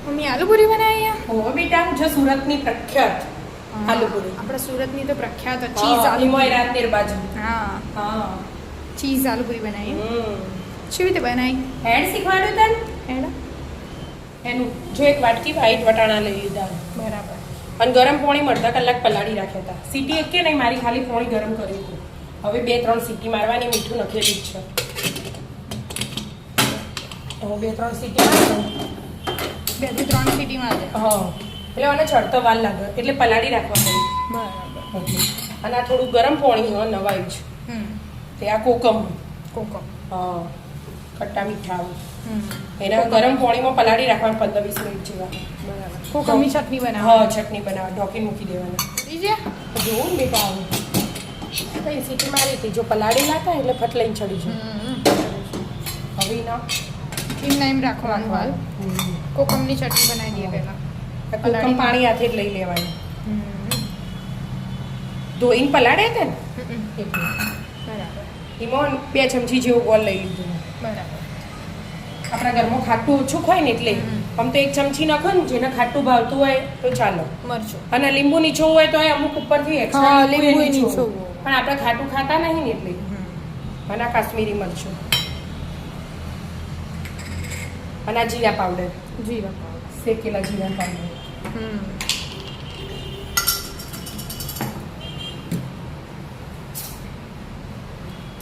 Mummy aloo puri બનાવી હો બેટા, જો સુરતની પ્રખ્યાત આલુપુરી. આપણે સુરતની તો પ્રખ્યાત ચીઝ આલુ રાતનેર બાજુ. હા હા, ચીઝ આલુપુરી બનાવી. કેવી રીતે બનાવી? હેડ શીખવાડ્યું તને. હેડા એનું જો એક વાટકી વ્હાઈટ વટાણા લઈ લીધા, બરાબર. અને ગરમ પાણી અડધા કલાક પલાળી રાખ્યા હતા. સીટી એક કે નહીં, મારી ખાલી પાણી ગરમ કર્યું હતું. હવે 2-3 સીટી મારવાની, મીઠું નખેલું જ છે. હવે 2-3 સીટી મારજો. 2 થી 3 સીટી મારજો. હા, એટલે મને ચડતો વાર લાગે, એટલે પલાળી રાખવા પડે. બરાબર. અને આ થોડું ગરમ પાણી હા નવાયું છે. તે આ કોકમ. હા, ખટ્ટા મીઠા આવું. એના ગરમ પાણીમાં પલાળી રાખવાનું 15-20 મિનિટ જેવા. બરાબર. કોકમની ચટણી બનાવો. હા, ચટણી બનાવવા ઢોકીને મૂકી દેવાના. બીજે જોવું ને બેટા આવું કઈ સીટી મારી હતી, જો પલાળેલા હતા એટલે ફટ લઈને ચડી જાય. હવે ના એમ રાખવાનું હાલ. કોકમની ચટણી બનાવી દઈએ પહેલા. કોકમ પાણી હાથે જ લઈ લેવાનું. ધોઈને પલાળે છે ને એટલે. બરાબર. એમાં 2 ચમચી જેવું ગોળ લઈ લીધું. બરાબર. આપણા ઘરમાં ખાટું ઓછું હોય ને એટલે આમ તો 1 ચમચી નાખો ને, જેને ખાટું ભાવતું હોય તો ચાલો. મરચું અને લીંબુ નીચોવું હોય તો અમુક ઉપરથી હા, એક્સ્ટ્રા લીંબુ નીચોવું. નીચોવું. પણ આપણે ખાટું ખાતા નહીં ને એટલે. અને આ કાશ્મીરી મરચું અને આ જીરા પાવડર, જીરા પાવડર. શેકેલા જીરા પાવડર.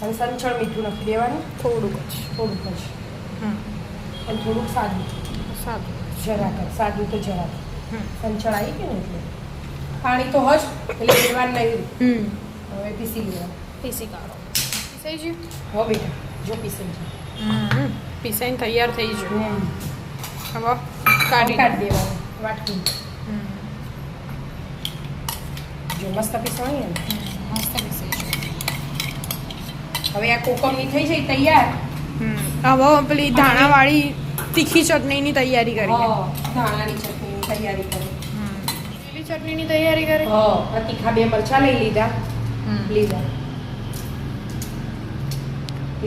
અને સંચળ મીઠું નાખી દેવાનું, થોડુંક જ. થોડુંક જ. અને થોડુંક સાદું, સાદું. જરાક જ. સાદું તો જરાક. સંચળ આવી ગયું ને એટલે પાણી તો હજ એટલે પીવાનું નહીં. હવે પીસી લેવા. પીસી કાઢો. પીસાઈ ગયું? હો બેટા, જો પીસાઈ જાય. પીસાઈને તૈયાર થઈ ગયું. હવે કાઢી દેવાનું વાટકી. જો મસ્ત પીસવાની ને. મસ્ત પીસાઈ ગયું. હવે આ કોકમની થઈ જાય તૈયાર. હવે પેલી ધાણાવાળી તીખી ચટણીની તૈયારી કરીએ. ધાણાની ચટણીની તૈયારી કરી. લીલી ચટણીની તૈયારી કરી. આ તીખા 2 મરચાં લઈ લીધા.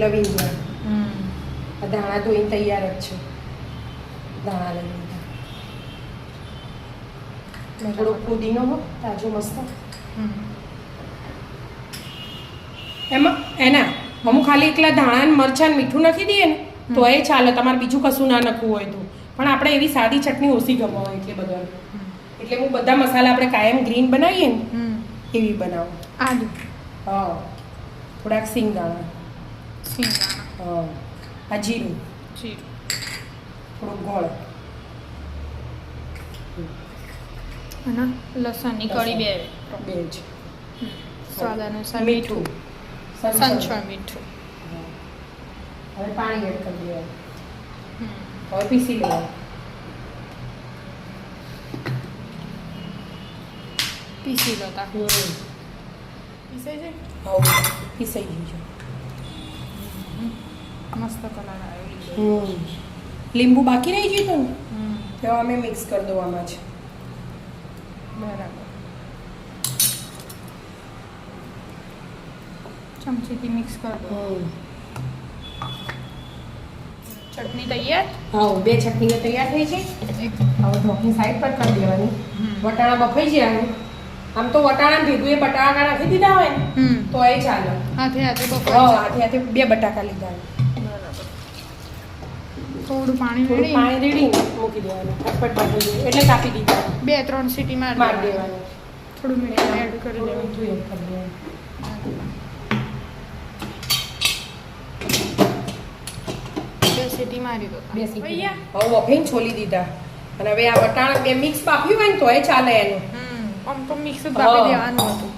લવિંગ આ ધાણા ધોઈને તૈયાર જ છે. ધાણા લઈ લીધા. થોડો પુદીનો તાજો મસ્ત. એમાં એના અમુક ખાલી એકલા ધાણા મરચાં મીઠું નાખી દઈએ ને તો એ ચાલે. તમારે બીજું કશું ના નાખવું હોય તો. પણ આપણે એવી સાદી ચટણી ઓછી ગમવા હોય એટલે બધા. એટલે હું બધા મસાલા આપણે કાયમ ગ્રીન બનાવીએ ને એવી બનાવું. આદુ. હા, થોડાક સિંગદાણા. હા, આ જીરું. થોડુંક ગોળ. અને લસણની કળી 2 જ. સ્વાદ અનુસાર મીઠું. સંચળ મીઠું. હવે પાણી એડ કરી દેવાનું. હવે પીસી લેવાનું. પીસી લો તા. પીસાઈ જાય? હવે પીસાઈ ગયું છે. મસ્ત કલર આવ્યો. લીંબુ બાકી રહી ગયું હતું ને તો અમે મિક્સ કરી દો આમાં છે. બરાબર. ચમચીથી મિક્સ કરી દો. ચટણી તૈયાર. હા, 2 ચટણીઓ તૈયાર થઈ છે. હવે ઢોકળી સાઈડ પર કરી દેવાની. વટાણા બફાઈ જાય. આમ તો વટાણા ભેગું એ બટાકા નાખી દીધા હોય ને તો એ ચાલે. હાથે હાથે હાથે હાથે 2 બટાકા લીધા. થોડું પાણી રેડી મૂકી દેવાનું. ફટફટ બાફી દે એટલે કાપી દીધા. 2-3 સીટી માર દેવાનું. થોડું મીઠું એડ કરી દેવાનું. મીઠું એડ કરી દેવાનું. સીટી મારી દો. 2 સીટી. હવે બફાઈને છોલી દીધા. અને હવે આ વટાણા 2 મિક્સ બાફ્યું હોય ને તો એ ચાલે એનું. આમ તો મિક્સ જ બાફી દેવાનું હતું.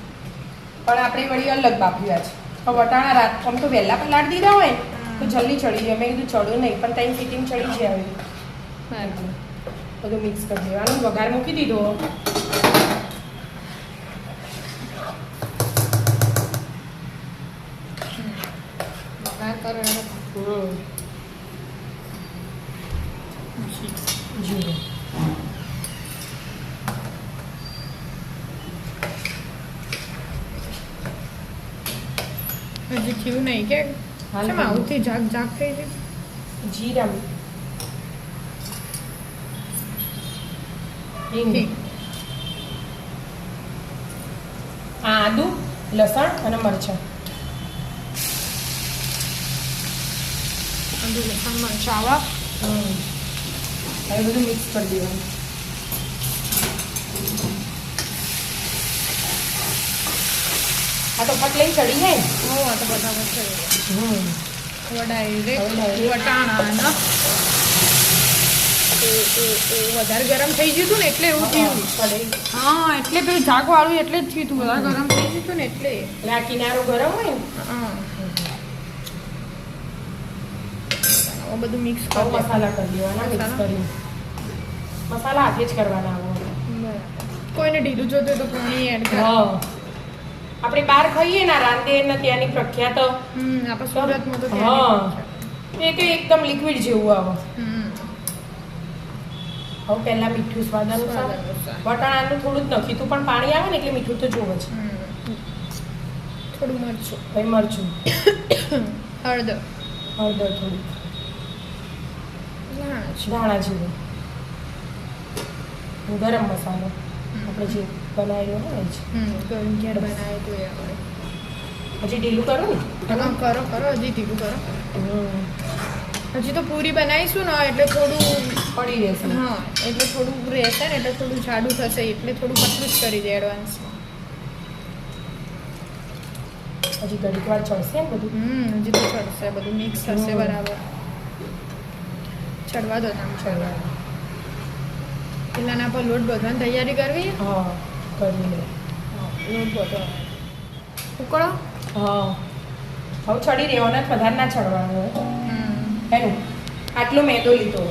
પણ આપણે વળી અલગ બાફ્યા છે. તો વટાણા આમ તો વહેલા પલાળી દીધા હોય ને તો જલ્દી ચડી જાય. મેં કીધું ચડ્યું નહીં પણ 3 સીટીમાં ચડી જાય. બધું મિક્સ કરી દેવાનું. વઘાર મૂકી દીધો. વઘાર કરો. જીરું. હજી થયું નહીં કે કેમ આવતી જાગ થઈ છે? જીરા હિંગ. હિંગ. આ આદુ લસણ અને મરચાં. આદુ લસણ મરચાં હવે બધું મિક્સ કરી દેવાનું. આ તો ફટ લઈને ચડી જાય ને. આ તો બરાબર છે હવે ડાયરેક્ટ direct. વટાણા વધારે ગરમ થઈ ગયું હતું ને એટલે એવું થયું. કઢાઈ. હા એટલે પેલું ઝાક વાળું એટલે જ થયું હતું વધારે ગરમ થઈ ગયું હતું ને એટલે એટલે આ કિનારો ગરમ હોય ને. હા હવે બધું મિક્સ હવે કરી મસાલા કરી દેવાના મિક્સ મસાલા? કરી. મસાલા હાથે જ કરવાના આવો. કોઈને ઢીલું જોતું હોય તો પાણી એડ કરે હા આપણે બહાર ખાઈએ ને રાંધે ને ત્યાંની પ્રખ્યાત આપણે સુરતમાં તો હા ત્યાં એ તો એકદમ લિક્વિડ જેવું આવે. હવે પહેલા મીઠું સ્વાદ અનુસાર સ્વાદ અનુસાર. વટાણાનું થોડું જ નાખ્યું તું પણ પાણી આવે ને એટલે મીઠું તો જોવે છે. થોડું મરચું પછી મરચું હળદર હળદર થોડી ધાણા જીરું ગરમ મસાલો આપણે જે બનાવેલો હોય જ. ગરમ ઘેર બનાવે તો એ આપણે પછી ઢીલું કરો ને. કરો હજી ઢીલું કરો હજી તો પૂરી બનાવીશું ને એટલે થોડું પડી રહેશે. હા એટલે થોડું રહેશે ને એટલે થોડું જાડું થશે એટલે થોડું પતલું જ કરી દે એડવાન્સમાં પછી ઘડીક વાર ચડશે ને બધું. હજી તો ચડશે બધું મિક્સ થશે બરાબર ચડવા દો તમે ચડવાનું. પેલાના પર લોટ બાંધવાની તૈયારી કરવી હા કરી લે. લોટ બધો ઉકળો હા હવે ચડી રહેવાના વધારે ના ચડવાનું હોય એનું. આટલો મેદો લીધો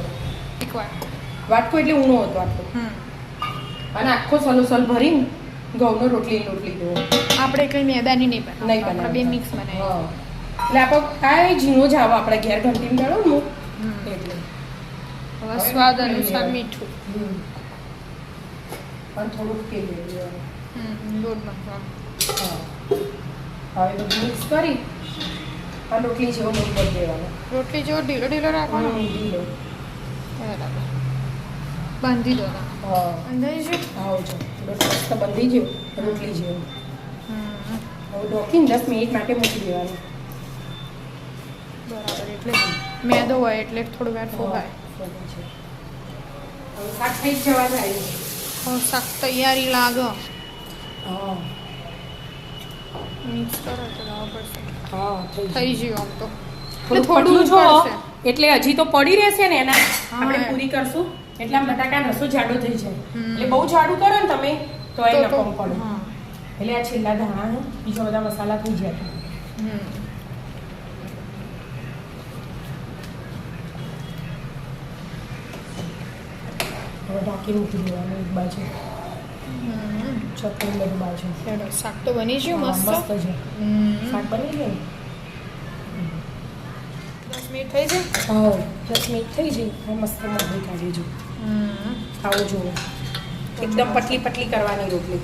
એકવાર વાટકો એટલે ઊણો હતો આટલો અને આખો સલોસલ ભરીને ઘઉંનો રોટલી લોટ લીધો. આપણે કઈ મેદાની નહીં નહીં બનાવી બનાવતા. બે મિક્સ બનાવી હા એટલે આપણે આ ઝીણો જ આવે આપણે ઘેર ઘંટીને દળો ને એટલે હવે સ્વાદ અનુસાર મીઠું પણ થોડુંક તેલ લેવાનું. લોટ બાંધવાનો હા હવે બધું મિક્સ કરી આ રોટલી જેવો લોટ કરી દેવાનો. રોટલી જેવો ઢીલો ઢીલો રાખવાનો ઢીલો. બરાબર બાંધી દો તમે. હા બંધાઈ છે આવો છો લોટ મસ્ત બંધી ગયો રોટલી જેવો. હવે ઢોકીને 10 મિનિટ માટે મૂકી દેવાનું. બરાબર એટલે મેદો હોય એટલે થોડું વાર ફોગાય હવે શાક થઈ જ જવા જાય. હવે શાક તૈયારી લાગે હા મિક્સ કરો તો લાવવા પડશે હા થઈ ગયું આમ તો થોડું થોડું પતલું જો પડશે. એટલે હજી તો પડી રહેશે ને એના હા. આપણે પૂરી કરશું એટલે આમ બટાકા રસો જાડો થઈ જાય. હમ. એટલે બહુ જાડું કરો ને તમે તો એ તો નકમ પડે. હા એટલે આ છેલ્લા ધાણા ને બીજા બધા મસાલા થઈ જાય. હવે ઢાંકી મૂકી દેવાનું એક બાજુ ચટણી બધી બાજુ. ચાલો શાક તો બની ગયું હા, મસ્ત મસ્ત છે શાક બની ગયું ને. 10 મિનિટ થઈ જાય હા 10 મિનિટ થઈ જાય હવે મસ્ત મળી કાઢી જો આવું જુઓ એકદમ પતલી પતલી કરવાની રોટલી.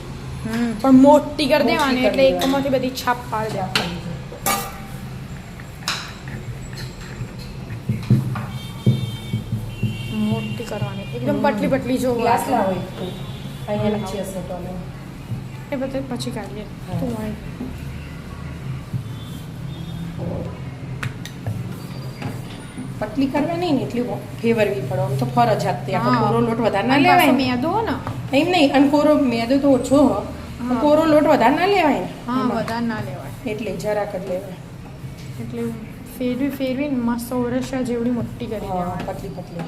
પણ મોટી કરી દેવાની મોટી એટલે કરી એકમાંથી બધી છાપ પાડી દેવાની મોટી કરવાની એકદમ પતલી પતલી જો ગ્લાસ લાવો એક તો અહીંયા નીચે હશે તો અમે એ બધું પછી કાઢીએ હા. તું હોય પતલી કરવા નહીં ને એટલી ફેવરવી પડે આમ તો ફરજિયાત તે આપણે હા. કોરો લોટ વધારે ના અને લેવાય પાછો ને. મેદો ને એમ નહીં અને કોરો મેદો તો ઓછો હો હા. કોરો લોટ વધારે ના લેવાય ને હા એમાં. વધારે ના લેવાય એટલે જરાક જ લેવાય. એટલે ફેરવીને મસ્ત ઓરસા જેવડી મોટી કરી હા દેવાની પતલી પતલી.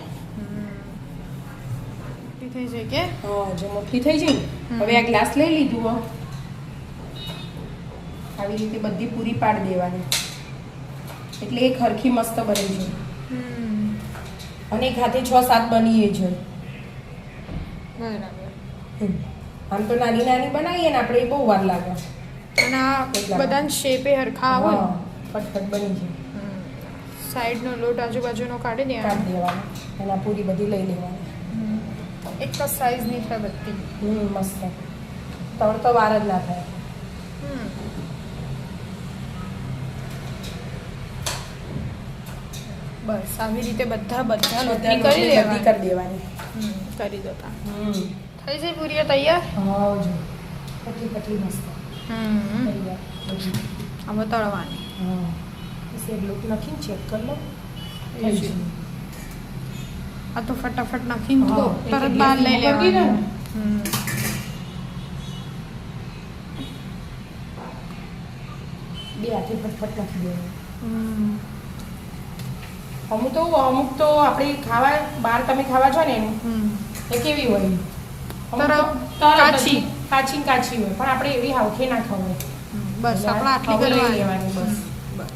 મોટી થઈ જાય કે હા જે મોટી થઈ જાય ને હવે આ ગ્લાસ લઈ લીધું હો આવી રીતે બધી પૂરી પાડી દેવાની એટલે એક હરખી મસ્ત બની જાય અને એક હાથે 6-7 બની જાય. બરાબર આમ તો નાની નાની બનાવીએ ને આપણે એ બહુ વાર લાગે. અને આ એટલા બધાને શેપે હરખા આવે હા, ફટફટ બની જાય. સાઈડનો લોટ આજુબાજુનો કાઢી દેવાનો કાઢી દેવાનું એના પૂરી બધી લઈ લેવાની. એક જ સાઈઝની થાય બધી મસ્ત તળ તો વાર જ ના થાય. બસ આવી રીતે બધા બધી લોટની કરી કરી દેવાની દેવાની. કરી દેતા થઈ જઈ પૂરીઓ તૈયાર હા જો પતલી પતલી મસ્ત હમ તૈયાર બધી. હવે તળવાની હા બસ એક લોટ નાખીને ચેક કરી લો થઈ એ છે. જાય. આ તો ફટાફટ નાખીને તો હા, એટલે તરત બહાર લઈ ગેસ મૂકી દો લેવાનું ને. હમ બે હાથે ફટફટ નાખી દેવાનું. હમ અમુક તો આપણે ખાવા બહાર તમે ખાવા છો ને એનું હમ એ કેવી હોય અમુક તરત તો તરત કાચી. જ કાચી ને કાચી હોય પણ આપણે એવી હાવખે ના ખવાય. બસ આપણે આટલી હવે લઈ કરવાની લેવાની બસ. બસ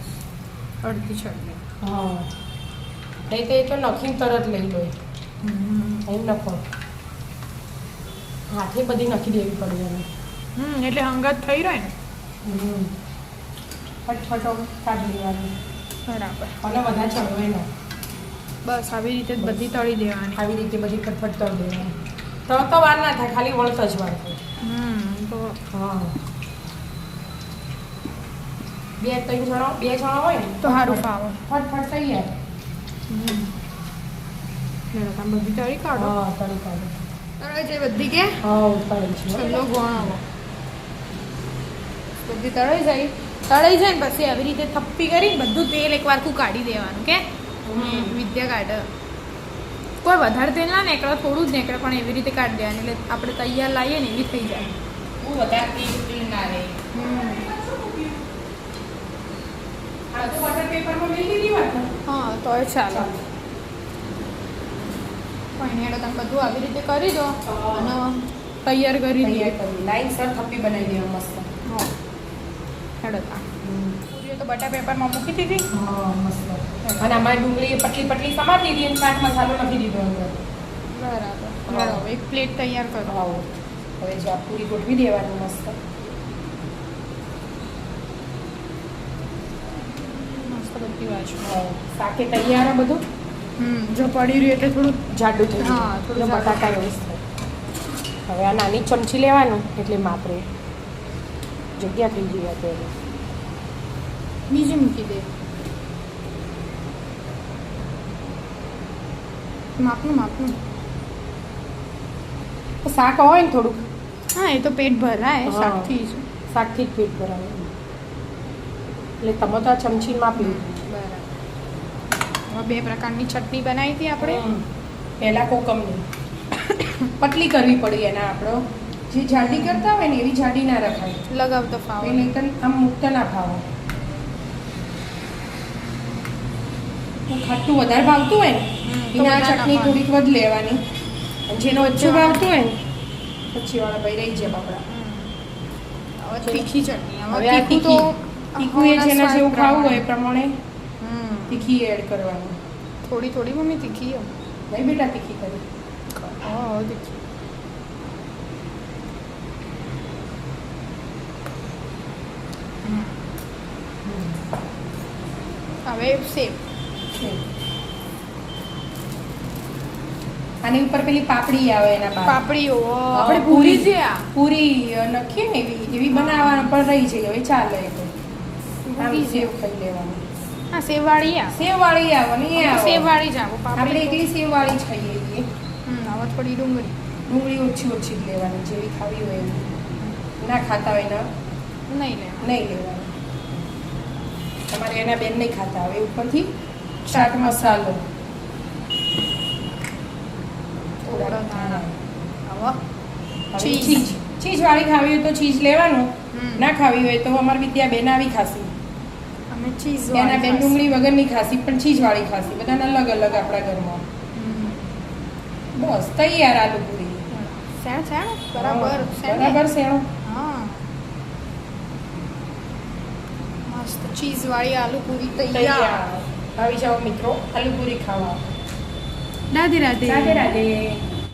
અડધી ચટણી હા નહીં તો એ તો નખીને તરત લઈ લો એમ નખો હાથે બધી નખી દેવી પડે એને. એટલે હંગાત થઈ રહે ને ફટફટો કાઢી લેવાની બરાબર અને બધા ચડવાય ના બસ આવી રીતે જ બધી તળી દેવાની આવી રીતે બધી ફટફટ તળ દેવાની તો વાર ના થાય ખાલી વળત જ વાર થાય. તો હા બે જણા હોય ને તો સારું ફાવે ફટફટ થઈ જાય. તમે બધી તળી કાઢો હા તળી કાઢો. તળાઈ જાય બધી કે હા ઉપાડી છે છેલ્લો ગોણાવો બધી તળાઈ જાય ને પછી આવી રીતે થપ્પી કરીને બધું તેલ એકવાર કાઢી દેવાનું કે વિદ્યા કાઢે કોઈ વધારે તેલ ના નીકળે થોડું જ નીકળે પણ એવી રીતે કાઢી દેવાનું એટલે આપણે તૈયાર લાવીએ ને એવી થઈ જાય હું વધારે તેલ ના રહે. આ તો બટર પેપરમાં મેલી દીધી વાત ને. હા તો એ ચાલો પણ એને તમે બધું આવી રીતે કરી દો અને તૈયાર કરી દઈએ તૈયાર કરી લાઈન સર થપ્પી બનાવી દેવા મસ્ત. હા હેડો તા પૂરીઓ તો બટા પેપરમાં મૂકી દીધી હા મસ્ત. અને અમારી ડુંગળી પટલી પટલી સમારી દીધી અને ચાટ મસાલો નાખી દીધો અંદર. બરાબર હા. હેડો એક પ્લેટ તૈયાર કરો હા હવે જે આ પૂરી ગોઠવી દેવાની મસ્ત. મસ્ત બધી બાજુ હા શાકે તૈયાર આ બધું જો પડી રહ્યું એટલે થોડું જાડું થઈ હા, જાય. થોડું એટલે જાડું. બટાકા એવું જ થાય. હવે આ નાની ચમચી લેવાનું એટલે માપરે જગ્યા થઈ ગઈ અત્યારે. બીજી મૂકી દે માપનું શાક હોય ને થોડુંક હા એ તો પેટ ભરાય હા. શાકથી જ શાકથી જ પેટ ભરાવે એટલે તમે તો આ ચમચી માપ લીધું. બરાબર હવે બે પ્રકારની ચટણી બનાવી હતી આપણે પહેલા કોકમની પતલી કરવી પડી એના આપણો જે જાડી કરતા હોય ને એવી જાડી ના રખાય લગાવતો ફાવે નહીં તો આમ મુક્ત ના ભાવે. ખાટું વધારે ભાવતું હોય ને તો એના વધારે ચટણી નાખવાની. થોડીક વધ લેવાની અને જેનો ઓછું ભાવતું હોય ને પછી વાળા ભાઈ રહી જાય બાપડા. હવે તીખી ચટણી હવે આ તીખી તીખું એ જેને જેવું ખાવું હોય એ પ્રમાણે તીખી એડ કરવાની. થોડી થોડી મમ્મી તીખી નહીં બેટા તીખી કરી હા તીખી હવે સેવ આની ઉપર પેલી પાપડી આવે એના બાદ પાપડીઓ આપણે આપણે પૂરી છે આ પૂરી નખીએ ને એવી બનાવવાનું પણ રહી જાય હવે ચાલે એ તો. આમ પૂરી છે. સેવ ખાઈ લેવાની. હા સેવવાળી આ સેવ વાળી આવવાની એ આવે. સેવવાળી જ આવો આપણે પાપડી એકલી સેવ વાળી જ ખાઈએ છીએ. હવે થોડી ડુંગળી ડુંગળી ઓછી ઓછી જ લેવાની જેવી ખાવી હોય એવી. ના ખાતા હોય ના નહીં લે નહીં લેવાની. તમારે એના બેન નહીં ખાતા હવે ઉપરથી ચાટ મસાલો થોડા ધાણા હવે ચીઝ ચીઝ. ચીઝ વાળી ખાવી હોય તો ચીઝ લેવાનું હમ. ના ખાવી હોય તો અમારી વિદ્યા બેન આવી ખાસી અમે ચીઝ એના બેન ડુંગળી વગરની ખાસી પણ ચીઝ વાળી ખાસી બધાને અલગ અલગ આપણા ઘરમાં બસ તૈયાર આલુ પૂરી સેણ સેણ બરાબર બરાબર શેણું હા મસ્ત ચીઝ વાળી આલુ પૂરી તૈયાર તૈયાર આવી જાઓ મિત્રો આલુ પૂરી ખાવા રાધે રાધે રાધે રાધે